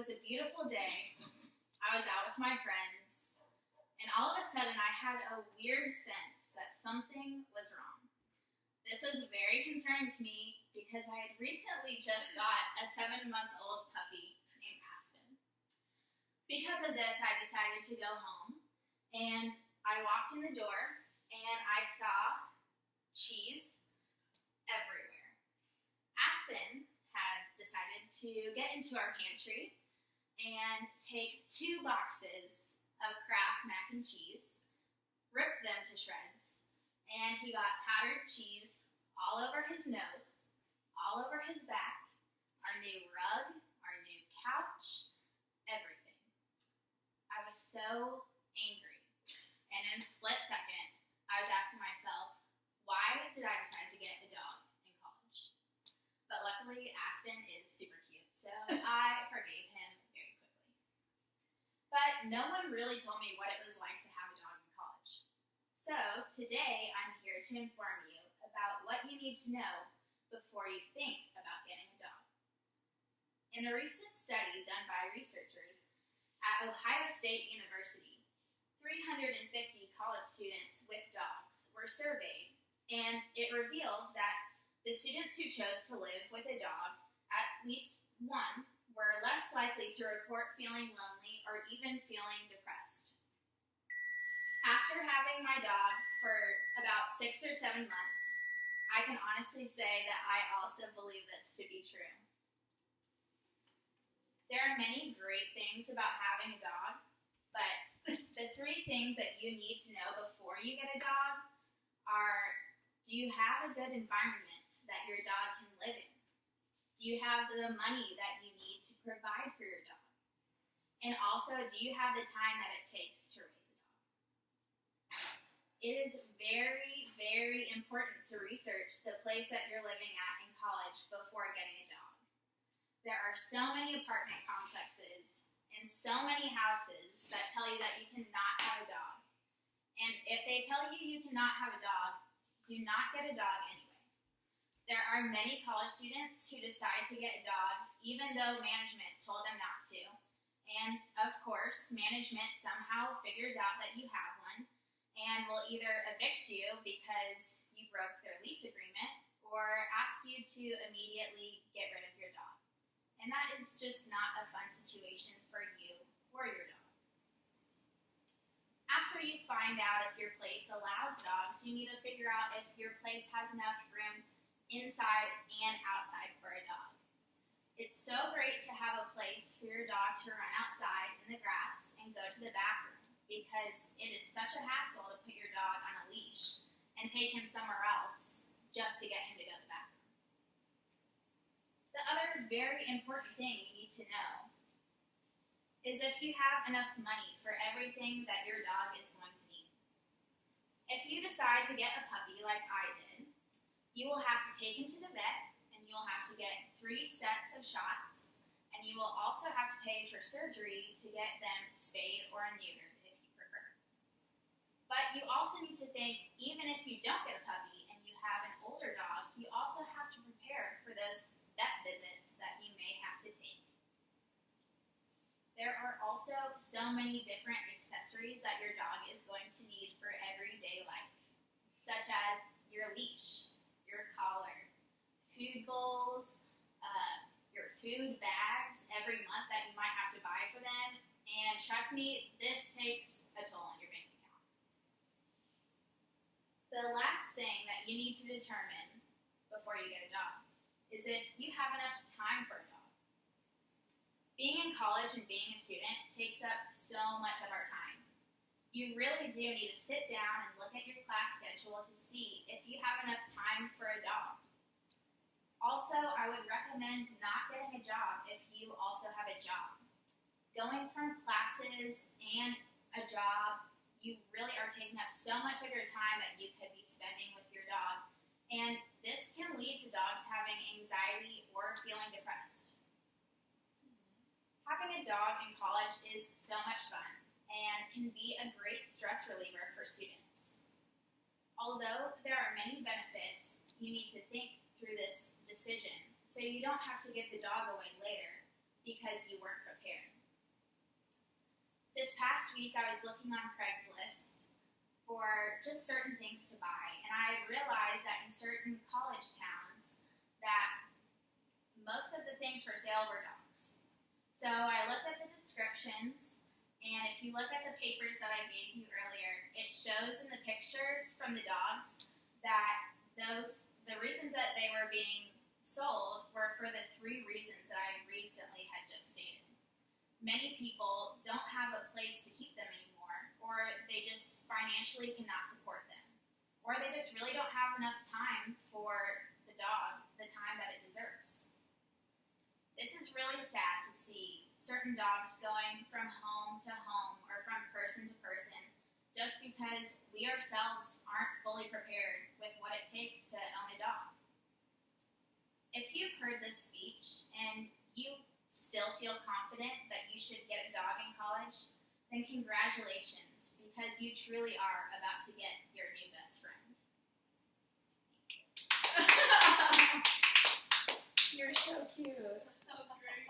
was a beautiful day. I was out with my friends, and all of a sudden I had a weird sense that something was wrong. This was very concerning to me because I had recently just got a 7-month-old puppy named Aspen. Because of this, I decided to go home, and I walked in the door, and I saw cheese everywhere. Aspen had decided to get into our pantry and take 2 boxes of Kraft mac and cheese, rip them to shreds, and he got powdered cheese all over his nose, all over his back, our new rug, our new couch, everything. I was so angry, and in a split second, I was asking myself, why did I decide to get a dog in college? But luckily, Aspen is super cute, so I forgave him very quickly. But no one really told me what it was like to have a dog in college. So today, I'm here to inform you about what you need to know before you think about getting a dog. In a recent study done by researchers at Ohio State University, 350 college students with dogs were surveyed, and it revealed that the students who chose to live with a dog, at least one, were less likely to report feeling lonely or even feeling depressed. After having my dog for about 6 or 7 months, I can honestly say that I also believe this to be true. There are many great things about having a dog, but the 3 things that you need to know before you get a dog are, do you have a good environment that your dog can live in? Do you have the money that you need to provide for your dog? And also, do you have the time that it takes to raise a dog? It is very, very important to research the place that you're living at in college before getting a dog. There are so many apartment complexes and so many houses that tell you that you cannot have a dog. And if they tell you you cannot have a dog, do not get a dog anyway. There are many college students who decide to get a dog even though management told them not to. And of course, management somehow figures out that you have one and will either evict you because you broke their lease agreement or ask you to immediately get rid of your dog. And that is just not a fun situation for you or your dog. After you find out if your place allows dogs, you need to figure out if your place has enough room inside and outside for a dog. It's so great to have a place for your dog to run outside in the grass and go to the bathroom because it is such a hassle to put your dog on a leash and take him somewhere else just to get him to go to the bathroom. The other very important thing you need to know is if you have enough money for everything that your dog is going to need. If you decide to get a puppy like I did, you will have to take him to the vet, and you'll have to get 3 sets of shots, and you will also have to pay for surgery to get them spayed or neutered if you prefer. But you also need to think, even if you don't get a puppy and you have an older dog, you also have to prepare for those vet visits that you may have to take. There are also so many different accessories that your dog is going to need for everyday life, such as your leash, your collar, food bowls, your food bags every month that you might have to buy for them, and trust me, this takes a toll on your bank account. The last thing that you need to determine before you get a dog is if you have enough time for a dog. Being in college and being a student takes up so much of our time. You really do need to sit down and look at your class schedule to see if you have enough time for a dog. Also, I would recommend not getting a job if you also have a job. Going from classes and a job, you really are taking up so much of your time that you could be spending with your dog, and this can lead to dogs having anxiety or feeling depressed. Having a dog in college is so much fun and can be a great stress reliever for students. Although there are many benefits, you need to think through this decision so you don't have to give the dog away later because you weren't prepared. This past week, I was looking on Craigslist for just certain things to buy, and I realized that in certain college towns that most of the things for sale were dogs. So I looked at the descriptions, and if you look at the papers that I gave you earlier, it shows in the pictures from the dogs that the reasons that they were being sold were for the 3 reasons that I recently had just stated. Many people don't have a place to keep them anymore, or they just financially cannot support them, or they just really don't have enough time for the dog the time that it deserves. This is really sad to see certain dogs going from home to home or from person to person just because we ourselves aren't fully prepared with what it takes to own a dog. If you've heard this speech and you still feel confident that you should get a dog in college, then congratulations, because you truly are about to get your new best friend. You're so cute. That was great.